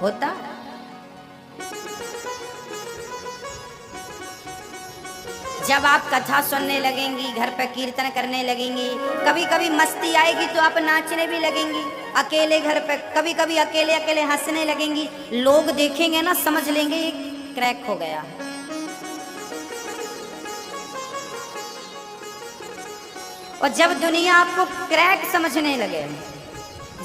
होता। जब आप कथा सुनने लगेंगी, घर पे कीर्तन करने लगेंगी, कभी कभी मस्ती आएगी तो आप नाचने भी लगेंगी। अकेले घर पे कभी कभी अकेले अकेले हंसने लगेंगी, लोग देखेंगे ना समझ लेंगे ये क्रैक हो गया। और जब दुनिया आपको क्रैक समझने लगे,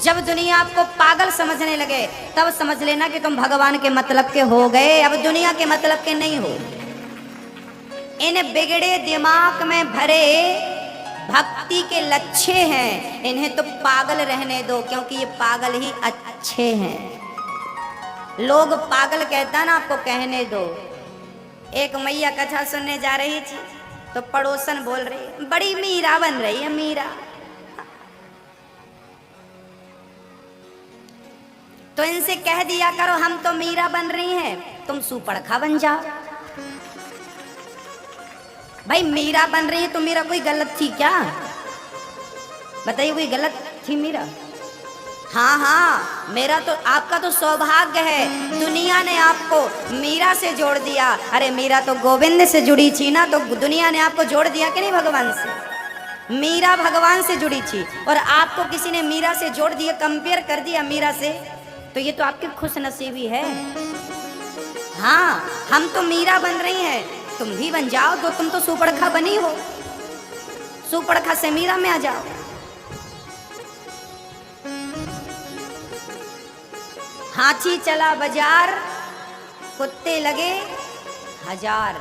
जब दुनिया आपको पागल समझने लगे, तब समझ लेना कि तुम भगवान के मतलब के हो गए, अब दुनिया के मतलब के नहीं हो। इन बिगड़े दिमाग में भरे भक्ति के लच्छे हैं, इन्हें तो पागल रहने दो, क्योंकि ये पागल ही अच्छे हैं। लोग पागल कहता ना, आपको कहने दो। एक मैया कथा सुनने जा रही थी तो पड़ोसन बोल रही, बड़ी मीरा बन रही है मीरा। तो इनसे कह दिया करो हम तो मीरा बन रही हैं, तुम सुपड़खा बन जाओ। भाई मीरा बन रही है तो मीरा कोई गलत थी क्या? बताइए, कोई गलत थी मीरा? हाँ हाँ, मेरा तो आपका तो सौभाग्य है, दुनिया ने आपको मीरा से जोड़ दिया। अरे मीरा तो गोविंद से जुड़ी थी ना, तो दुनिया ने आपको जोड़ दिया कि नहीं भगवान से? मीरा भगवान से जुड़ी थी और आपको किसी ने मीरा से जोड़ दिया, कंपेयर कर दिया मीरा से, तो ये तो आपकी खुश नसीबी है। हाँ, हम तो मीरा बन रही हैं, तुम भी बन जाओ, तो तुम तो सुपड़खा बनी हो, सुपड़खा से मीरा में आ जाओ। हाथी चला बाजार, कुत्ते लगे हजार।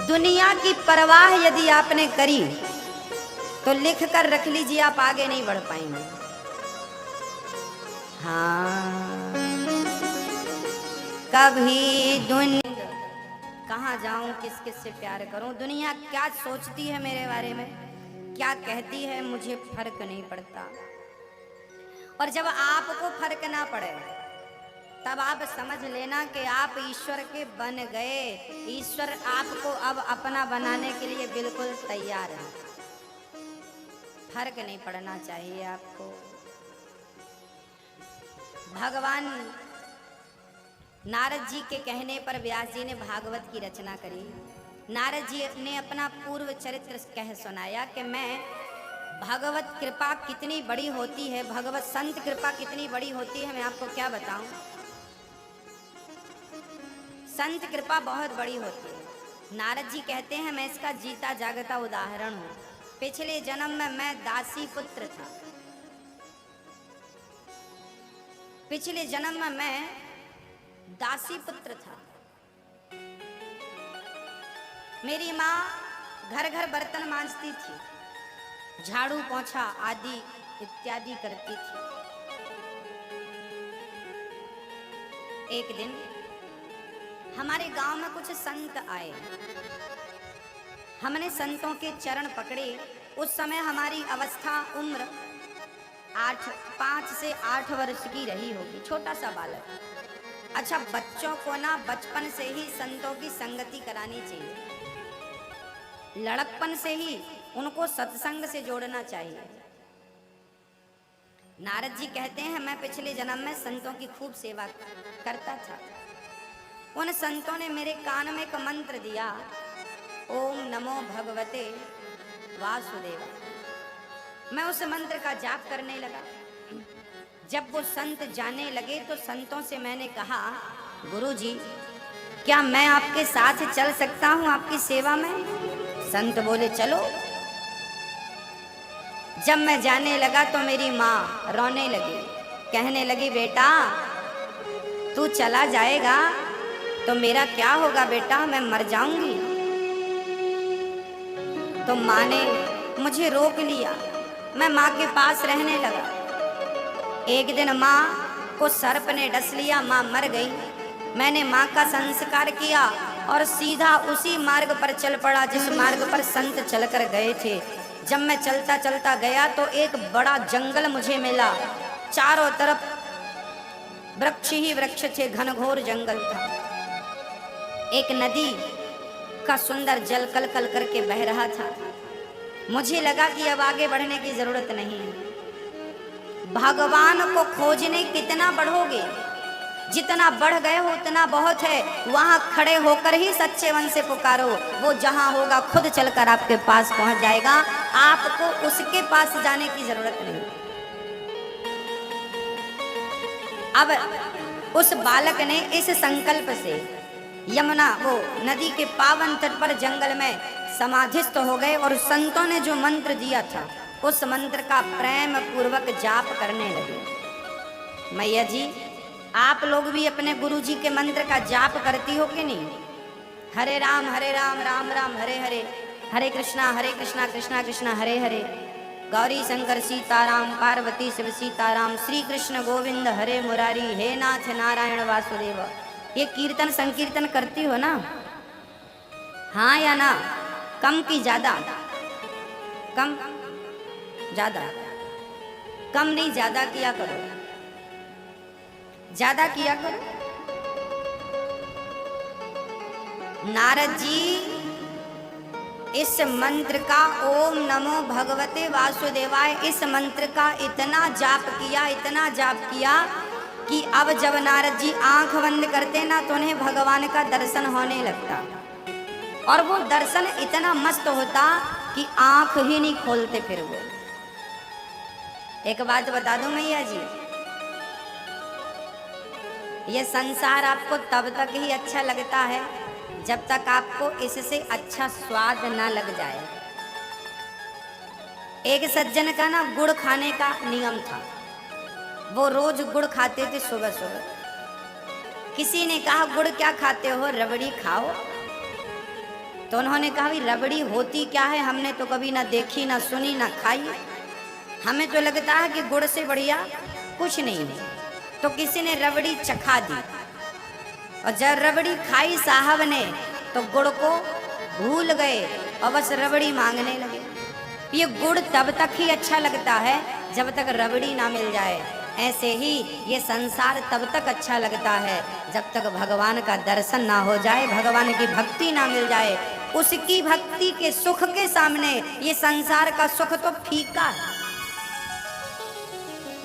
दुनिया की परवाह यदि आपने करी तो लिख कर रख लीजिए, आप आगे नहीं बढ़ पाएंगे। हाँ, कभी दुनिया कहाँ जाऊं, किस किस से प्यार करूं, दुनिया क्या सोचती है मेरे बारे में, क्या कहती है, मुझे फर्क नहीं पड़ता। और जब आपको फर्क ना पड़े तब आप समझ लेना कि आप ईश्वर के बन गए। ईश्वर आपको अब अपना बनाने के लिए बिल्कुल तैयार है। फर्क नहीं पड़ना चाहिए आपको। भगवान नारद जी के कहने पर व्यास जी ने भागवत की रचना करी। नारद जी ने अपना पूर्व चरित्र कह सुनाया कि मैं भगवत कृपा कितनी बड़ी होती है, भगवत संत कृपा कितनी बड़ी होती है, मैं आपको क्या बताऊं। संत कृपा बहुत बड़ी होती है। नारद जी कहते हैं मैं इसका जीता जागता उदाहरण हूं। पिछले जन्म में मैं दासी पुत्र था, पिछले जन्म में मैं दासी पुत्र था। मेरी माँ घर घर बर्तन मांजती थी, झाड़ू पोंछा आदि इत्यादि करती थी। एक दिन हमारे गांव में कुछ संत आए, हमने संतों के चरण पकड़े। उस समय हमारी अवस्था उम्र 5 से 8 वर्ष की रही होगी, छोटा सा बालक। अच्छा, बच्चों को ना बचपन से ही संतों की संगति करानी चाहिए, लड़कपन से ही उनको सत्संग से जोड़ना चाहिए। नारद जी कहते हैं मैं पिछले जन्म में संतों की खूब सेवा करता था। उन संतों ने मेरे कान में एक मंत्र दिया, ओम नमो भगवते वासुदेव। मैं उस मंत्र का जाप करने लगा। जब वो संत जाने लगे तो संतों से मैंने कहा, गुरुजी क्या मैं आपके साथ चल सकता हूं आपकी सेवा में? संत बोले चलो। जब मैं जाने लगा तो मेरी माँ रोने लगी, कहने लगी बेटा तू चला जाएगा तो मेरा क्या होगा बेटा, मैं मर जाऊंगी। तो माँ ने मुझे रोक लिया, मैं माँ के पास रहने लगा। एक दिन माँ को सर्प ने डस लिया, माँ मर गई। मैंने माँ का संस्कार किया और सीधा उसी मार्ग पर चल पड़ा जिस मार्ग पर संत चलकर गए थे। जब मैं चलता चलता गया तो एक बड़ा जंगल मुझे मिला, चारों तरफ वृक्ष ही वृक्ष थे, घनघोर जंगल था। एक नदी का सुंदर जल कल कल करके बह रहा था। मुझे लगा कि अब आगे बढ़ने की जरूरत नहीं है। भगवान को खोजने कितना बढ़ोगे, जितना बढ़ गए हो उतना बहुत है, वहां खड़े होकर ही सच्चे मन से पुकारो, वो जहां होगा खुद चलकर आपके पास पहुंच जाएगा, आपको उसके पास जाने की जरूरत नहीं। अब उस बालक ने इस संकल्प से यमुना वो नदी के पावन तट पर जंगल में समाधिस्थ हो गए और संतों ने जो मंत्र दिया था उस मंत्र का प्रेम पूर्वक जाप करने लगे। मैया जी, आप लोग भी अपने गुरु जी के मंत्र का जाप करती हो कि नहीं? हरे राम राम राम हरे हरे, हरे कृष्णा कृष्णा कृष्णा हरे हरे, गौरी शंकर सीताराम पार्वती शिव सीताराम, श्री कृष्ण गोविंद हरे मुरारी, हे नाथ नारायण वासुदेव। ये कीर्तन संकीर्तन करती हो ना? हाँ या ना? कम की ज्यादा? कम ज्यादा? कम नहीं, ज्यादा किया करो, ज्यादा किया करो। नारद जी इस मंत्र का ओम नमो भगवते वासुदेवाय, इस मंत्र का इतना जाप किया कि अब जब नारद जी आंख बंद करते ना तो उन्हें भगवान का दर्शन होने लगता, और वो दर्शन इतना मस्त होता कि आंख ही नहीं खोलते फिर वो। एक बात बता दूं मैया जी, ये संसार आपको तब तक ही अच्छा लगता है जब तक आपको इससे अच्छा स्वाद ना लग जाए। एक सज्जन का ना गुड़ खाने का नियम था, वो रोज गुड़ खाते थे सुबह सुबह। किसी ने कहा गुड़ क्या खाते हो? रबड़ी खाओ। तो उन्होंने कहा भाई रबड़ी होती क्या है, हमने तो कभी ना देखी ना सुनी ना खाई, हमें तो लगता है कि गुड़ से बढ़िया कुछ नहीं है। तो किसी ने रबड़ी चखा दी, और जब रबड़ी खाई साहब ने तो गुड़ को भूल गए और बस रबड़ी मांगने लगे। ये गुड़ तब तक ही अच्छा लगता है जब तक रबड़ी ना मिल जाए, ऐसे ही ये संसार तब तक अच्छा लगता है जब तक भगवान का दर्शन ना हो जाए, भगवान की भक्ति ना मिल जाए। उसकी भक्ति के सुख के सामने ये संसार का सुख तो फीका है।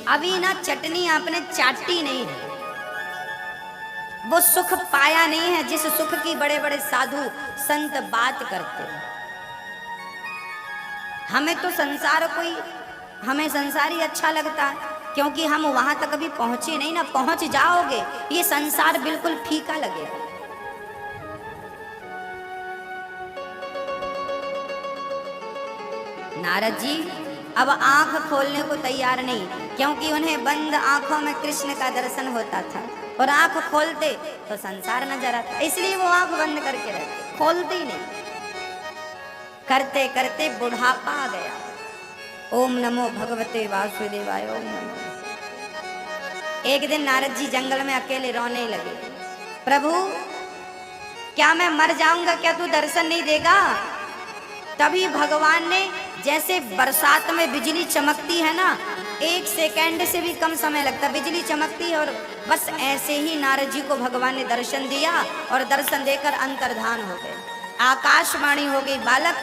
अभी ना चटनी आपने चाटी नहीं है, वो सुख पाया नहीं है जिस सुख की बड़े बड़े साधु संत बात करते हैं। हमें तो संसार हमें संसार ही अच्छा लगता है, क्योंकि हम वहां तक अभी पहुंचे नहीं ना। पहुंच जाओगे ये संसार बिल्कुल फीका लगेगा। नारद जी अब आंख खोलने को तैयार नहीं, क्योंकि उन्हें बंद आंखों में कृष्ण का दर्शन होता था, और आंख खोलते तो संसार नजर आता, इसलिए वो आंख बंद करके रहते, खोलते ही नहीं। करते करते बुढ़ापा आ गया। ओम नमो भगवते वासुदेवाय, ओम नमो। एक दिन नारद जी जंगल में अकेले रोने लगे, प्रभु क्या मैं मर जाऊंगा, क्या तू दर्शन नहीं देगा? तभी भगवान ने, जैसे बरसात में बिजली चमकती है ना, 1 सेकंड से भी कम समय लगता, बिजली चमकती है, और बस ऐसे ही नारद जी को भगवान ने दर्शन दिया, और दर्शन देकर अंतर्धान हो गए। आकाशवाणी हो गई, बालक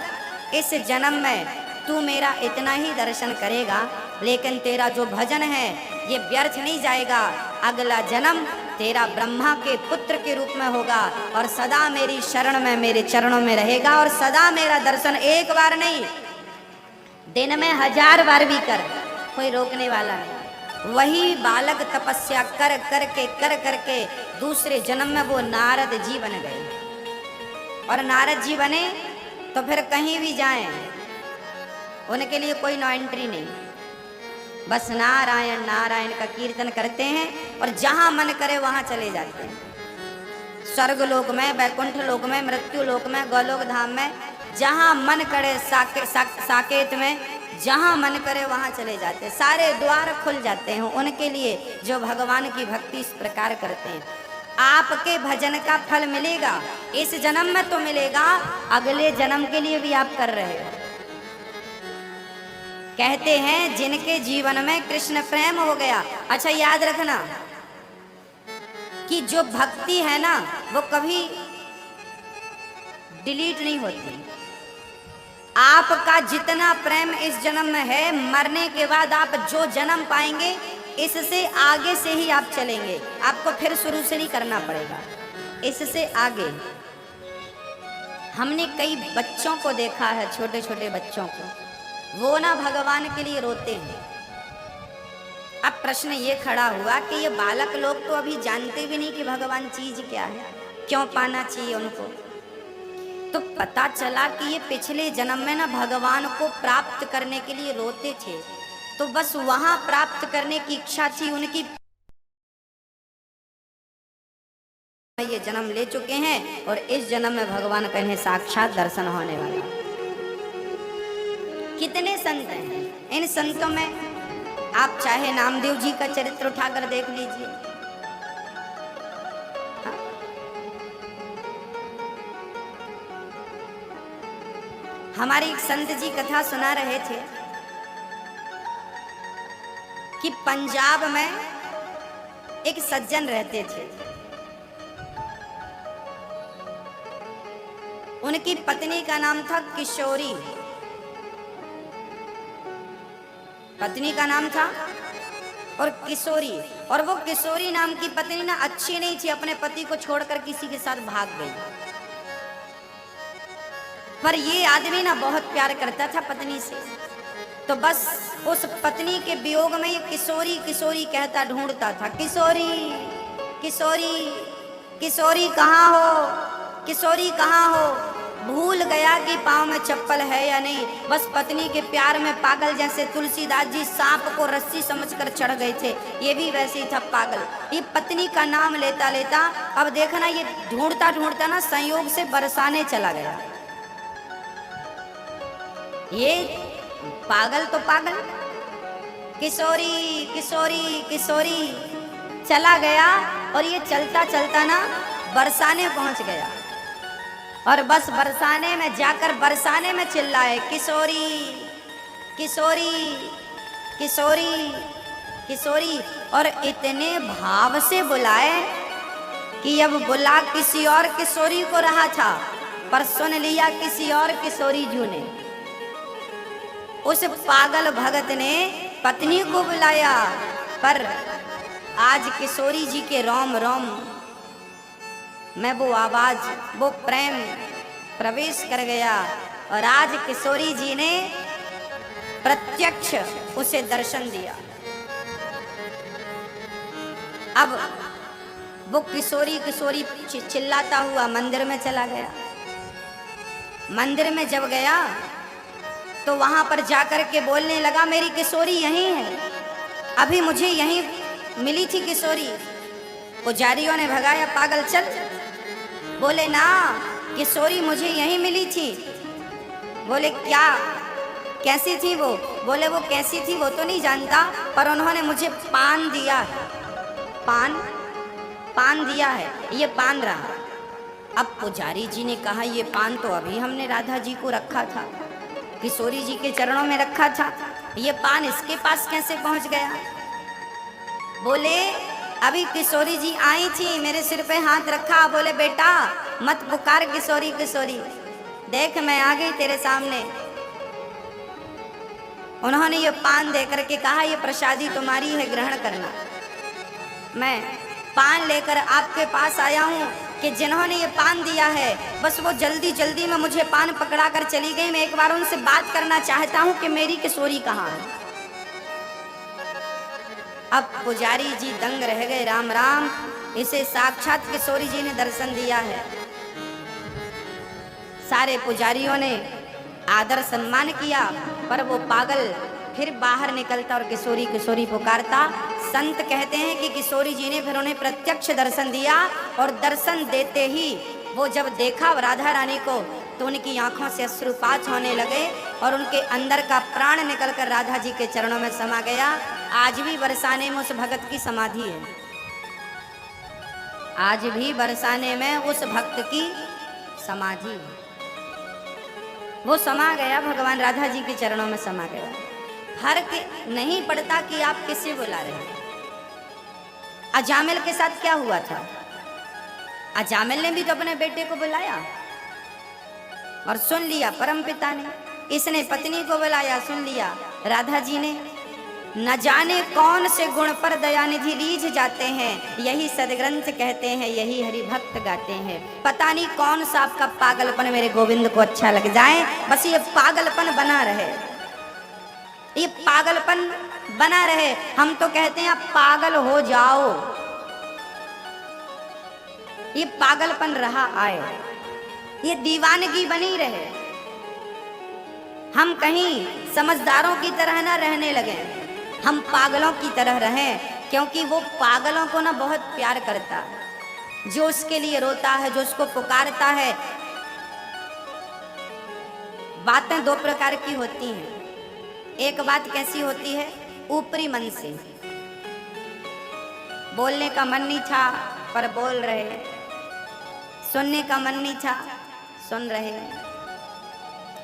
इस जन्म में तू मेरा इतना ही दर्शन करेगा, लेकिन तेरा जो भजन है ये व्यर्थ नहीं जाएगा। अगला जन्म तेरा ब्रह्मा के पुत्र के रूप में होगा, और सदा मेरी शरण में, मेरे चरणों में रहेगा, और सदा मेरा दर्शन एक बार नहीं, दिन में 1000 बार भी कर, कोई रोकने वाला नहीं। वही बालक तपस्या कर करके दूसरे जन्म में वो नारद जी बन गए। और नारद जी बने तो फिर कहीं भी जाएं उनके लिए कोई नो एंट्री नहीं, बस नारायण नारायण का कीर्तन करते हैं, और जहां मन करे वहां चले जाते हैं। स्वर्ग लोक में, वैकुंठ लोक में, मृत्यु लोक में, गोलोक धाम में, जहां मन करे, साकेत में, जहां मन करे वहां चले जाते हैं। सारे द्वार खुल जाते हैं उनके लिए जो भगवान की भक्ति इस प्रकार करते हैं। आपके भजन का फल मिलेगा, इस जन्म में तो मिलेगा, अगले जन्म के लिए भी आप कर रहे हो। कहते हैं जिनके जीवन में कृष्ण प्रेम हो गया, अच्छा याद रखना कि जो भक्ति है ना वो कभी डिलीट नहीं होती। आपका जितना प्रेम इस जन्म में है, मरने के बाद आप जो जन्म पाएंगे इससे आगे से ही आप चलेंगे, आपको फिर शुरू से नहीं करना पड़ेगा। इससे आगे हमने कई बच्चों को देखा है, छोटे छोटे बच्चों को, वो ना भगवान के लिए रोते हैं। अब प्रश्न ये खड़ा हुआ कि ये बालक लोग तो अभी जानते भी नहीं कि भगवान चीज क्या है, क्यों पाना चाहिए उनको। तो पता चला कि ये पिछले जन्म में ना भगवान को प्राप्त करने के लिए रोते थे, तो बस वहां प्राप्त करने की इच्छा थी उनकी। ये जन्म ले चुके हैं और इस जन्म में भगवान का इन्हें साक्षात दर्शन होने वाला। कितने संत हैं, इन संतों में आप चाहे नामदेव जी का चरित्र उठाकर देख लीजिए। हाँ? हमारे एक संत जी कथा सुना रहे थे कि पंजाब में एक सज्जन रहते थे, उनकी पत्नी का नाम था किशोरी। पत्नी का नाम था और किशोरी, और वो किशोरी नाम की पत्नी ना अच्छी नहीं थी, अपने पति को छोड़कर किसी के साथ भाग गई। पर ये आदमी ना बहुत प्यार करता था पत्नी से, तो बस उस पत्नी के वियोग में ये किशोरी किशोरी कहता ढूंढता था, किशोरी किशोरी किशोरी कहाँ हो, किशोरी कहाँ हो। भूल गया कि पाँव में चप्पल है या नहीं। बस पत्नी के प्यार में पागल, जैसे तुलसीदास जी सांप को रस्सी समझकर चढ़ गए थे, ये भी वैसे ही था पागल। ये पत्नी का नाम लेता लेता अब देखना ये ढूंढता ढूंढता ना संयोग से बरसाने चला गया। ये पागल तो पागल, किशोरी किशोरी किशोरी चला गया, और ये चलता चलता ना बरसाने पहुंच गया। और बस बरसाने में जाकर बरसाने में चिल्लाए, किशोरी किशोरी किशोरी किशोरी, और इतने भाव से बुलाए कि अब बुला किसी और किशोरी को रहा था, पर सुन लिया किसी और किशोरी जू ने। उस पागल भगत ने पत्नी को बुलाया, पर आज किशोरी जी के रोम रोम में वो आवाज, वो प्रेम प्रवेश कर गया, और आज किशोरी जी ने प्रत्यक्ष उसे दर्शन दिया। अब वो किशोरी किशोरी चिल्लाता हुआ मंदिर में चला गया। मंदिर में जब गया तो वहां पर जाकर के बोलने लगा, मेरी किशोरी यहीं है, अभी मुझे यहीं मिली थी किशोरी। पुजारियों ने भगाया, पागल चल। बोले ना, किशोरी मुझे यहीं मिली थी। बोले क्या, कैसी थी वो? बोले वो कैसी थी वो तो नहीं जानता, पर उन्होंने मुझे पान दिया। पान पान दिया है, ये पान रहा। अब पुजारी जी ने कहा, ये पान तो अभी हमने राधा जी को रखा था, किशोरी जी के चरणों में रखा था, ये पान इसके पास कैसे पहुंच गया? बोले अभी किशोरी जी आई थी, मेरे सिर पे हाथ रखा, बोले बेटा मत पुकार किशोरी किशोरी, देख मैं आ गई तेरे सामने। उन्होंने ये पान दे करके कहा, ये प्रसादी तुम्हारी है, ग्रहण करना। मैं पान लेकर आपके पास आया हूँ कि जिन्होंने ये पान दिया है, बस वो जल्दी जल्दी में मुझे पान पकड़ा कर चली गई। मैं एक बार उनसे बात करना चाहता हूँ कि मेरी किशोरी कहाँ है। अब पुजारी जी दंग रह गए, राम राम, इसे साक्षात किशोरी जी ने दर्शन दिया है। सारे पुजारियों ने आदर सम्मान किया, पर वो पागल फिर बाहर निकलता और किशोरी किशोरी पुकारता। संत कहते हैं कि किशोरी जी ने फिर उन्हें प्रत्यक्ष दर्शन दिया, और दर्शन देते ही वो जब देखा राधा रानी को तो उनकी आंखों से अश्रुपात होने लगे, और उनके अंदर का प्राण निकलकर राधा जी के चरणों में समा गया। आज भी बरसाने में उस भगत की समाधि है, आज भी बरसाने में उस भक्त की समाधि है। वो समा गया, भगवान राधा जी के चरणों में समा गया। फर्क नहीं पड़ता कि आप किसे बुला रहे हैं। अजामिल के साथ क्या हुआ था? अजामिल ने भी तो अपने बेटे को बुलाया और सुन लिया परमपिता ने, इसने पत्नी को बुलाया, सुन लिया राधा जी ने। न जाने कौन से गुण पर दयानिधि रीझ जाते हैं, यही सदग्रंथ कहते हैं, यही हरि भक्त गाते हैं। पता नहीं कौन सा आपका पागलपन मेरे गोविंद को अच्छा लग जाए, बस ये पागलपन बना रहे, ये पागलपन बना रहे। हम तो कहते हैं आप पागल हो जाओ, ये पागलपन रहा आए, ये दीवानगी बनी रहे। हम कहीं समझदारों की तरह ना रहने लगे, हम पागलों की तरह रहें, क्योंकि वो पागलों को ना बहुत प्यार करता है, जो उसके लिए रोता है, जो उसको पुकारता है। बातें दो प्रकार की होती हैं। एक बात कैसी होती है, ऊपरी मन से, बोलने का मन नहीं था पर बोल रहे हैं, सुनने का मन नहीं था सुन रहे हैं,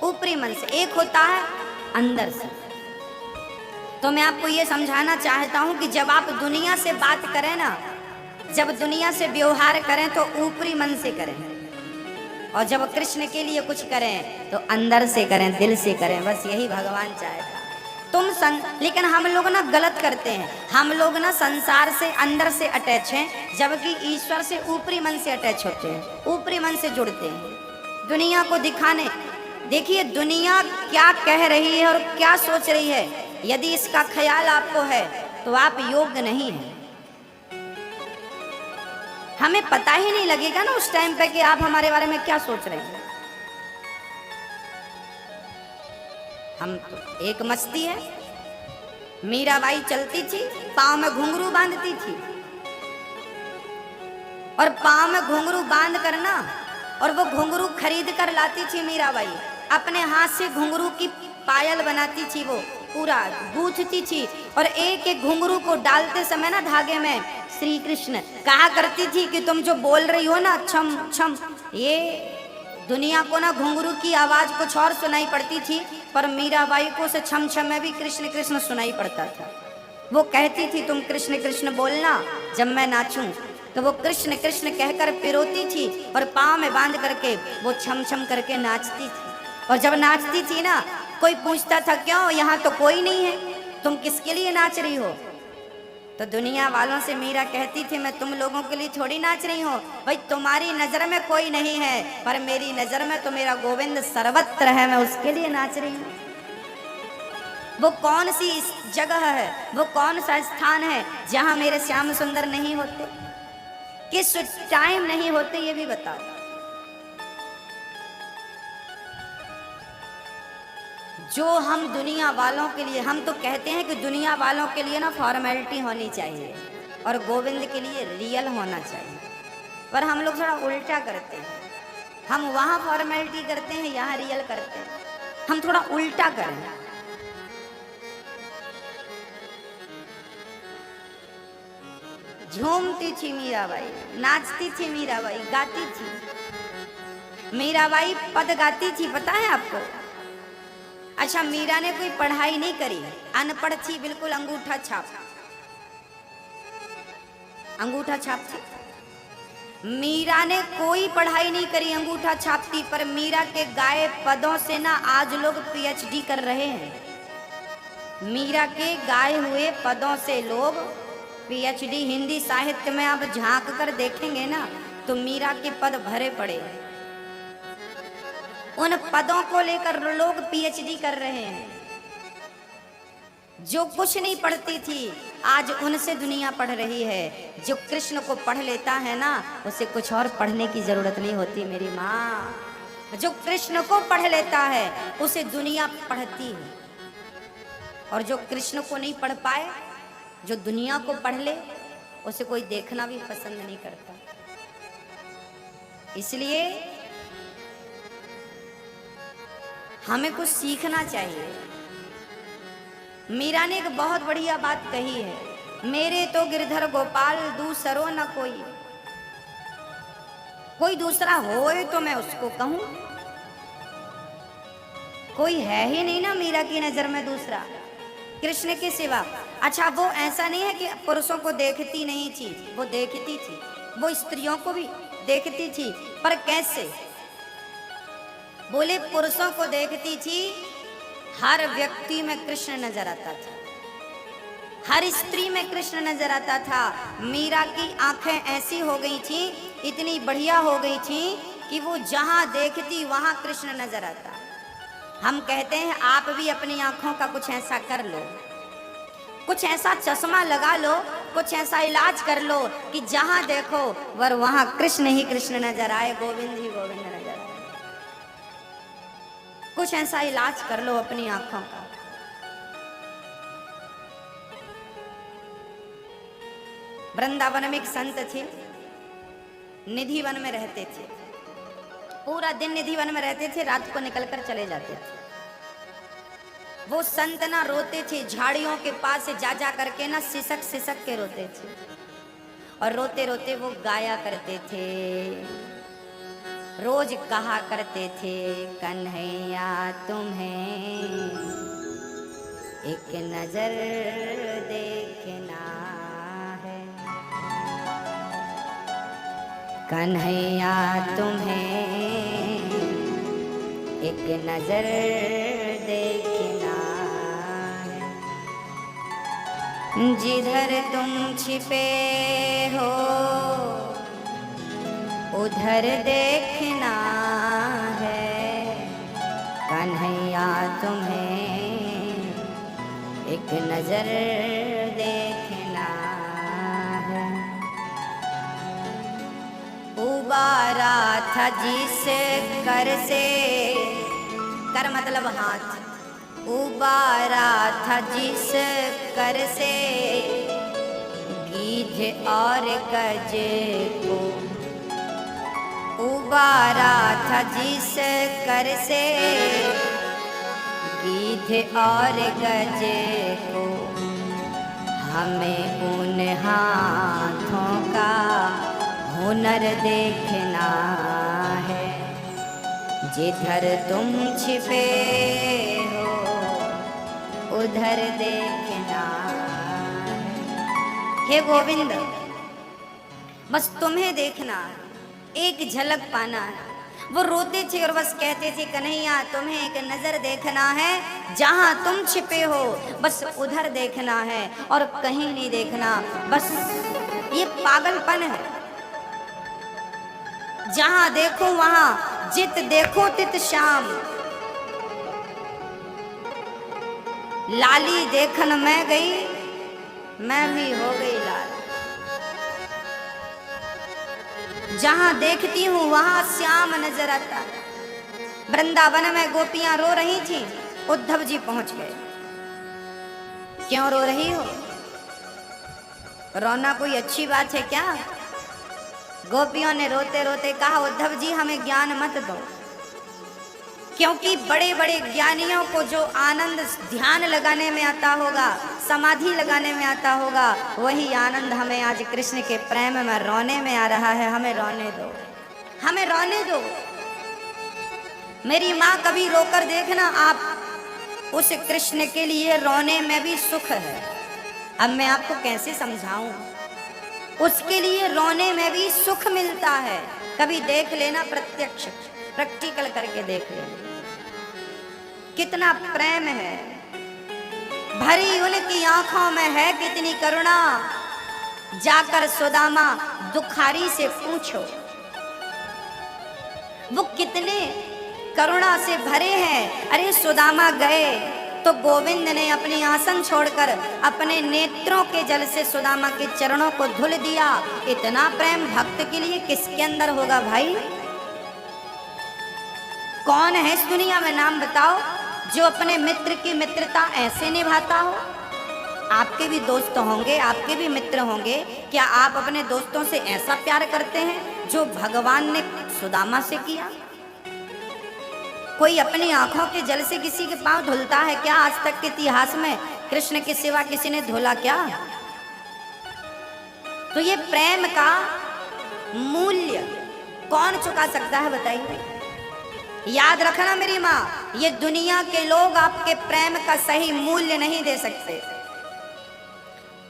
ऊपरी मन से। एक होता है अंदर से। तो मैं आपको ये समझाना चाहता हूं कि जब आप दुनिया से बात करें ना, जब दुनिया से व्यवहार करें तो ऊपरी मन से करें, और जब कृष्ण के लिए कुछ करें तो अंदर से करें, दिल से करें। बस यही भगवान चाहता। लेकिन हम लोग ना गलत करते हैं, हम लोग ना संसार से अंदर से अटैच हैं, जबकि ईश्वर से ऊपरी मन से अटैच होते हैं, ऊपरी मन से जुड़ते हैं। दुनिया को दिखाने, देखिए दुनिया क्या कह रही है और क्या सोच रही है, यदि इसका ख्याल आपको है तो आप योग्य नहीं हैं। हमें पता ही नहीं लगेगा ना उस टाइम पे कि आप हमारे बारे में क्या सोच रहे हैं। हम तो एक मस्ती है, मीराबाई चलती थी, पांव में घुंघरू बांधती थी, और पांव में घुंघरू बांध कर ना, और वो घुंघरू खरीद कर लाती थी मीराबाई, अपने हाथ से घुंघरू की पायल बनाती थी, वो पूरा गूंथती थी, और एक एक घुंघरू को डालते समय ना धागे में श्री कृष्ण कहा करती थी कि तुम जो बोल रही हो ना छम छम, ये दुनिया को ना घुंघरू की आवाज कुछ और सुनाई पड़ती थी, पर मीराबाई को से छम छम में भी कृष्ण कृष्ण सुनाई पड़ता था। वो कहती थी तुम कृष्ण कृष्ण बोलना जब मैं नाचूं, तो वो कृष्ण कृष्ण कहकर पिरोती थी और पाँव में बांध करके वो छम छम करके नाचती थी। और जब नाचती थी ना, कोई पूछता था क्यों, यहाँ तो कोई नहीं है, तुम किसके लिए नाच रही हो, तो दुनिया वालों से मीरा कहती थी मैं तुम लोगों के लिए थोड़ी नाच रही हूँ, भाई तुम्हारी नजर में कोई नहीं है, पर मेरी नजर में तो मेरा गोविंद सर्वत्र है, मैं उसके लिए नाच रही हूँ। वो कौन सी जगह है, वो कौन सा स्थान है जहां मेरे श्याम सुंदर नहीं होते, किस टाइम नहीं होते, ये भी बताओ। जो हम दुनिया वालों के लिए, हम तो कहते हैं कि दुनिया वालों के लिए ना फॉर्मेलिटी होनी चाहिए और गोविंद के लिए रियल होना चाहिए, पर हम लोग थोड़ा उल्टा करते हैं। हम वहाँ फॉर्मेलिटी करते हैं, यहाँ रियल करते हैं, हम थोड़ा उल्टा करें। झूमती थी मीराबाई, नाचती थी मीराबाई, गाती थी मीराबाई, पद गाती थी, पता है आपको। अच्छा, मीरा ने कोई पढ़ाई नहीं करी, अनपढ़ थी बिल्कुल, अंगूठा छाप, अंगूठा छाप थी। मीरा ने कोई पढ़ाई नहीं करी, अंगूठा छापती, पर मीरा के गाए पदों से ना आज लोग पीएचडी कर रहे हैं। मीरा के गाए हुए पदों से लोग पीएचडी, हिंदी साहित्य में आप झांक कर देखेंगे ना तो मीरा के पद भरे पड़े, उन पदों को लेकर लोग पीएचडी कर रहे हैं। जो कुछ नहीं पढ़ती थी आज उनसे दुनिया पढ़ रही है। जो कृष्ण को पढ़ लेता है ना, उसे कुछ और पढ़ने की जरूरत नहीं होती मेरी माँ। जो कृष्ण को पढ़ लेता है उसे दुनिया पढ़ती है, और जो कृष्ण को नहीं पढ़ पाए, जो दुनिया को पढ़ ले, उसे कोई देखना भी पसंद नहीं करता। इसलिए हमें कुछ सीखना चाहिए। मीरा ने एक बहुत बढ़िया बात कही है, मेरे तो गिरधर गोपाल दूसरो न कोई, कोई दूसरा होए तो मैं उसको कहूं, कोई है ही नहीं ना मीरा की नजर में दूसरा कृष्ण के सिवा। अच्छा, वो ऐसा नहीं है कि पुरुषों को देखती नहीं थी, वो देखती थी, वो स्त्रियों को भी देखती थी, पर कैसे? बोले पुरुषों को देखती थी, हर व्यक्ति में कृष्ण नजर आता था, हर स्त्री में कृष्ण नजर आता था। मीरा की आंखें ऐसी हो गई थी, इतनी बढ़िया हो गई थी कि वो जहां देखती वहां कृष्ण नजर आता। हम कहते हैं आप भी अपनी आंखों का कुछ ऐसा कर लो, कुछ ऐसा चश्मा लगा लो, कुछ ऐसा इलाज कर लो कि जहां देखो वर वहां कृष्ण ही कृष्ण नजर आए, गोविंद ही गोविंद नजर आए। कुछ ऐसा इलाज कर लो अपनी आंखों का। वृंदावन में एक संत थे, निधि वन में रहते थे। पूरा दिन निधि वन में रहते थे, रात को निकलकर चले जाते थे। वो संत ना रोते थे, झाड़ियों के पास से जा जा करके ना सिसक सिसक के रोते थे, और रोते रोते वो गाया करते थे, रोज कहा करते थे, कन्हैया तुम्हें एक नजर देखना है, कन्हैया तुम्हें एक नजर देखना है, जिधर तुम छिपे हो उधर देखना है, कन्हैया तुम्हें एक नजर देखना है। उबारा था जिस कर से, कर मतलब हाथ, उबारा था जिस कर से गीध और गज को, उबारा था जिस कर से गीध और गज को, हमें उन हाथों का हुनर देखना है, जिधर तुम छिपे हो उधर देखना है। हे गोविंद, बस तुम्हें देखना, एक झलक पाना है। वो रोते थे और बस कहते थे, कन्हैया तुम्हें एक नजर देखना है, जहां तुम छिपे हो बस उधर देखना है और कहीं नहीं देखना। बस ये पागलपन है, जहां देखो वहां, जित देखो तित श्याम, लाली देखन मैं गई, मैं भी हो गई लाल, जहां देखती हूं वहां श्याम नजर आता। वृंदावन में गोपियां रो रही थी, उद्धव जी पहुंच गए। क्यों रो रही हो? रोना कोई अच्छी बात है क्या? गोपियों ने रोते रोते कहा, उद्धव जी हमें ज्ञान मत दो, क्योंकि बड़े बड़े ज्ञानियों को जो आनंद ध्यान लगाने में आता होगा, समाधि लगाने में आता होगा, वही आनंद हमें आज कृष्ण के प्रेम में रोने में आ रहा है। हमें रोने दो, हमें रोने दो। मेरी माँ कभी रोकर देखना, आप उस कृष्ण के लिए रोने में भी सुख है। अब मैं आपको कैसे समझाऊं, उसके लिए रोने में भी सुख मिलता है। कभी देख लेना, प्रत्यक्ष प्रैक्टिकल करके देख लेना, कितना प्रेम है, भरी उनकी आंखों में है कितनी करुणा। जाकर सुदामा दुखारी से पूछो, वो कितने करुणा से भरे हैं। अरे सुदामा गए तो गोविंद ने अपनी आसन छोड़कर अपने नेत्रों के जल से सुदामा के चरणों को धुल दिया। इतना प्रेम भक्त के लिए किसके अंदर होगा भाई? कौन है इस दुनिया में, नाम बताओ, जो अपने मित्र की मित्रता ऐसे निभाता हो? आपके भी दोस्त होंगे, आपके भी मित्र होंगे। क्या आप अपने दोस्तों से ऐसा प्यार करते हैं जो भगवान ने सुदामा से किया? कोई अपनी आंखों के जल से किसी के पांव धुलता है क्या? आज तक के इतिहास में कृष्ण के सिवा किसी ने धुला क्या? तो ये प्रेम का मूल्य कौन चुका सकता है बताइए? याद रखना मेरी माँ, ये दुनिया के लोग आपके प्रेम का सही मूल्य नहीं दे सकते।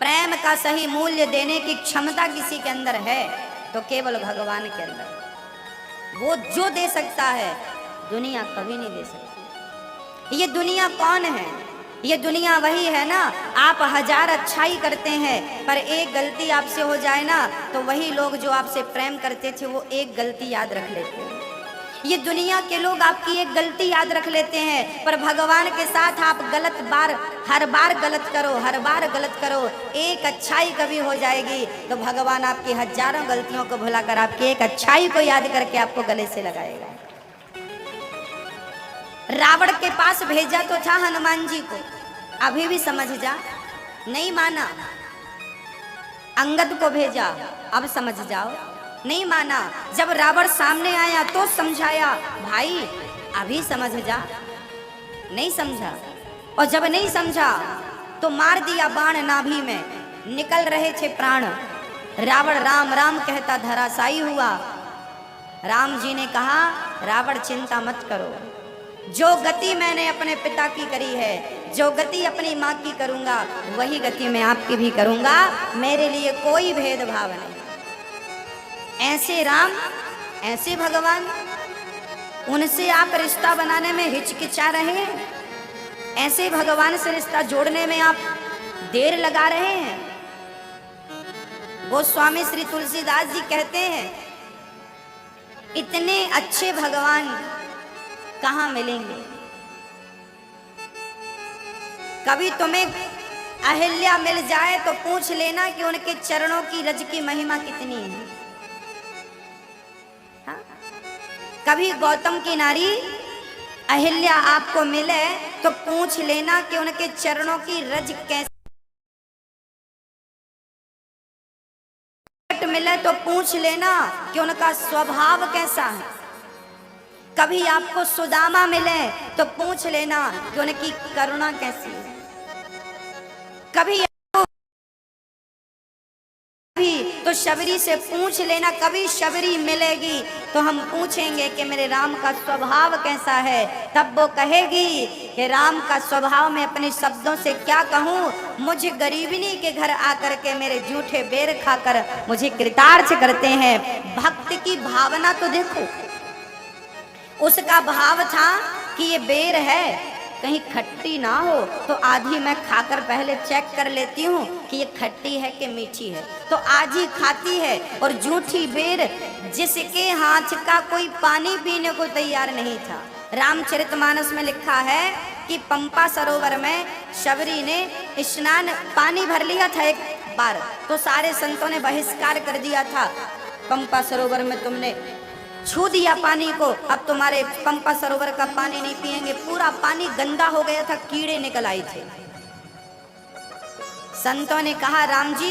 प्रेम का सही मूल्य देने की क्षमता किसी के अंदर है तो केवल भगवान के अंदर। वो जो दे सकता है दुनिया कभी नहीं दे सकती। ये दुनिया कौन है? ये दुनिया वही है ना, आप हजार अच्छाई करते हैं पर एक गलती आपसे हो जाए ना तो वही लोग जो आपसे प्रेम करते थे वो एक गलती याद रख लेते हैं। ये दुनिया के लोग आपकी एक गलती याद रख लेते हैं पर भगवान के साथ आप हर बार गलत करो, हर बार गलत करो, एक अच्छाई कभी हो जाएगी तो भगवान आपकी हजारों गलतियों को भुलाकर आपकी एक अच्छाई को याद करके आपको गले से लगाएगा। रावण के पास भेजा तो था हनुमान जी को, अभी भी समझ जा, नहीं माना। अंगद को भेजा, अब समझ जाओ, नहीं माना। जब रावण सामने आया तो समझाया, भाई अभी समझ जा, नहीं समझा। और जब नहीं समझा तो मार दिया बाण नाभि में, निकल रहे थे प्राण। रावण राम राम कहता धराशायी हुआ। राम जी ने कहा, रावण चिंता मत करो, जो गति मैंने अपने पिता की करी है, जो गति अपनी माँ की करूंगा वही गति मैं आपकी भी करूंगा, मेरे लिए कोई भेदभाव नहीं। ऐसे राम, ऐसे भगवान, उनसे आप रिश्ता बनाने में हिचकिचा रहे हैं, ऐसे भगवान से रिश्ता जोड़ने में आप देर लगा रहे हैं। गोस्वामी श्री तुलसीदास जी कहते हैं, इतने अच्छे भगवान कहाँ मिलेंगे। कभी तुम्हें अहिल्या मिल जाए तो पूछ लेना कि उनके चरणों की रज की महिमा कितनी है। हाँ? कभी गौतम की नारी अहिल्या आपको मिले तो पूछ लेना कि उनके चरणों की रज कैसी मिले तो पूछ लेना कि उनका स्वभाव कैसा है। कभी आपको सुदामा मिले तो पूछ लेना कि उनकी करुणा कैसी है। कभी तो शबरी से पूछ लेना, कभी शबरी मिलेगी तो हम पूछेंगे कि मेरे राम का स्वभाव कैसा है। तब वो कहेगी कि राम का स्वभाव मैं अपने शब्दों से क्या कहूँ, मुझे गरीबनी के घर आकर के मेरे जूठे बेर खाकर मुझे कृतार्थ करते हैं। भक्त की भावना तो देखो, उसका भाव था कि ये बेर है कहीं खट्टी ना हो तो आधी मैं खाकर पहले चेक कर लेती हूँ कि ये खट्टी है कि मीठी है, तो आधी खाती है। और जूठी बेर जिसके हाथ का कोई पानी पीने को तैयार नहीं था। रामचरितमानस में लिखा है कि पंपा सरोवर में शबरी ने स्नान, पानी भर लिया था एक बार, तो सारे संतों ने बहिष्कार कर दिया था, पंपा सरोवर में तुमने छू दिया पानी को, अब तुम्हारे पंपा सरोवर का पानी नहीं पिएंगे। पूरा पानी गंदा हो गया था, कीड़े निकल आए थे। संतों ने कहा, राम जी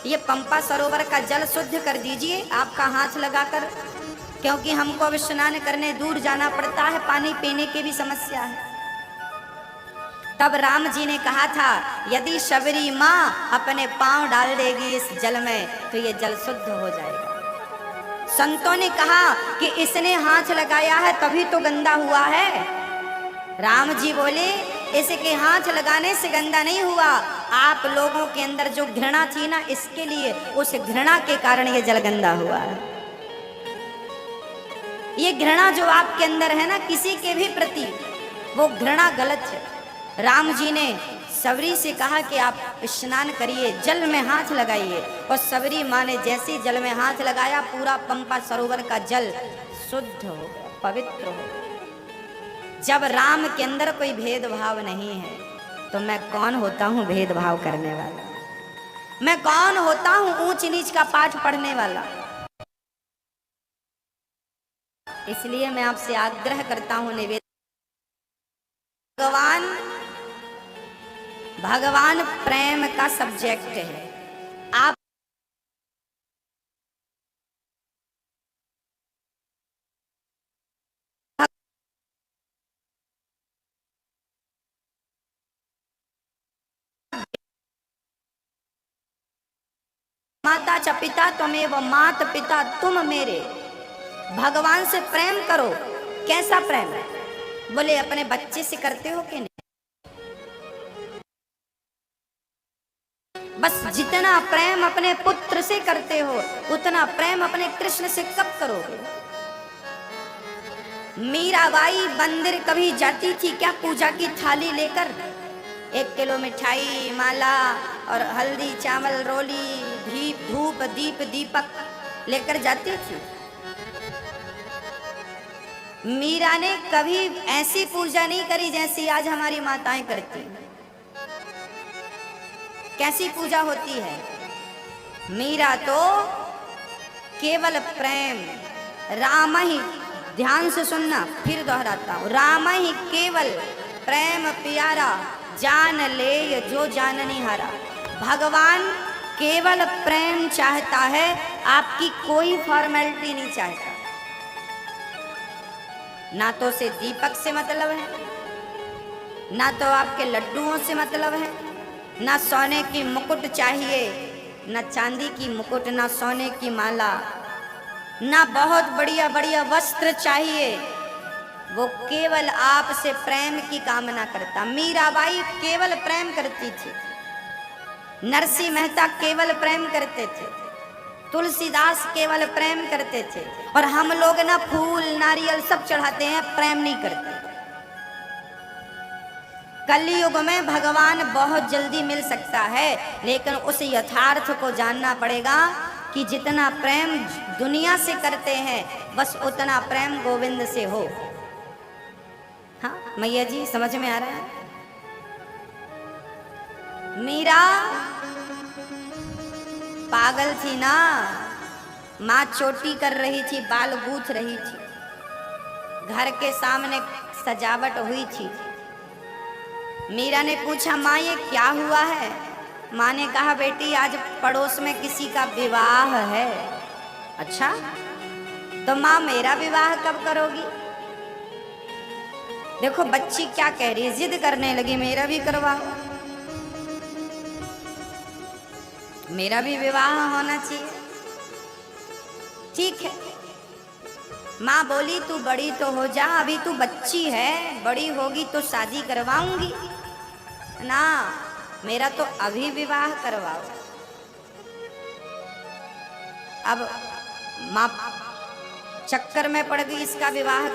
ये पंपा सरोवर का जल शुद्ध कर दीजिए आपका हाथ लगाकर, क्योंकि हमको अब स्नान करने दूर जाना पड़ता है, पानी पीने की भी समस्या है। तब राम जी ने कहा था, यदि शबरी माँ अपने पांव डाल देगी इस जल में तो ये जल शुद्ध हो जाएगा। संतों ने कहा कि इसने हाथ लगाया है तभी तो गंदा हुआ है। राम जी बोले, इसके हाथ लगाने से गंदा नहीं हुआ, आप लोगों के अंदर जो घृणा थी ना, इसके लिए, उस घृणा के कारण ये जल गंदा हुआ है। ये घृणा जो आपके अंदर है ना किसी के भी प्रति, वो घृणा गलत है। राम जी ने सबरी से कहा कि आप स्नान करिए, जल में हाथ लगाइए, और सबरी माँ ने जैसे जल में हाथ लगाया पूरा पंपा सरोवर का जल शुद्ध हो गया, पवित्र हो गया। जब राम के अंदर कोई भेदभाव नहीं है तो मैं कौन होता हूँ भेदभाव करने वाला, मैं कौन होता हूँ ऊंच नीच का पाठ पढ़ने वाला। इसलिए मैं आपसे आग्रह करता हूँ, निवेदन, भगवान प्रेम का सब्जेक्ट है। आप माता च पिता त्वमेव मात पिता तुम मेरे। भगवान से प्रेम करो। कैसा प्रेम? बोले अपने बच्चे से करते हो कि नहीं? बस जितना प्रेम अपने पुत्र से करते हो उतना प्रेम अपने कृष्ण से कब करोगे? मीराबाई मंदिर कभी जाती थी क्या पूजा की थाली लेकर? 1 किलो मिठाई, माला और हल्दी, चावल, रोली, दीप, धूप, दीप, दीपक लेकर जाती थी। मीरा ने कभी ऐसी पूजा नहीं करी जैसी आज हमारी माताएं करती हैं। कैसी पूजा होती है? मीरा तो केवल प्रेम, राम ही, ध्यान से सुनना, फिर दोहराता हूं, राम ही केवल प्रेम प्यारा, जान ले जो जाननी हारा। भगवान केवल प्रेम चाहता है, आपकी कोई फॉर्मेलिटी नहीं चाहता। ना तो से दीपक से मतलब है, ना तो आपके लड्डुओं से मतलब है, ना सोने की मुकुट चाहिए, ना चांदी की मुकुट, ना सोने की माला, ना बहुत बढ़िया बढ़िया वस्त्र चाहिए। वो केवल आपसे प्रेम की कामना करता। मीराबाई केवल प्रेम करती थी, नरसिंह मेहता केवल प्रेम करते थे, तुलसीदास केवल प्रेम करते थे। और हम लोग ना फूल नारियल सब चढ़ाते हैं, प्रेम नहीं करते। कलयुग में भगवान बहुत जल्दी मिल सकता है, लेकिन उस यथार्थ को जानना पड़ेगा कि जितना प्रेम दुनिया से करते हैं बस उतना प्रेम गोविंद से हो। हाँ मैया जी, समझ में आ रहा है? मीरा पागल थी ना, माँ चोटी कर रही थी, बाल गूंथ रही थी, घर के सामने सजावट हुई थी। मीरा ने पूछा, माँ ये क्या हुआ है? माँ ने कहा, बेटी आज पड़ोस में किसी का विवाह है। अच्छा, तो माँ मेरा विवाह कब करोगी? देखो बच्ची क्या कह रही है, जिद करने लगी, मेरा भी करवाओ, मेरा भी विवाह होना चाहिए। ठीक है, माँ बोली तू बड़ी तो हो जा, अभी तू बच्ची है, बड़ी होगी तो शादी करवाऊंगी ना, मेरा तो अभी विवाह करवाओ। अब माँ चक्कर में पड़ गई, इसका विवाह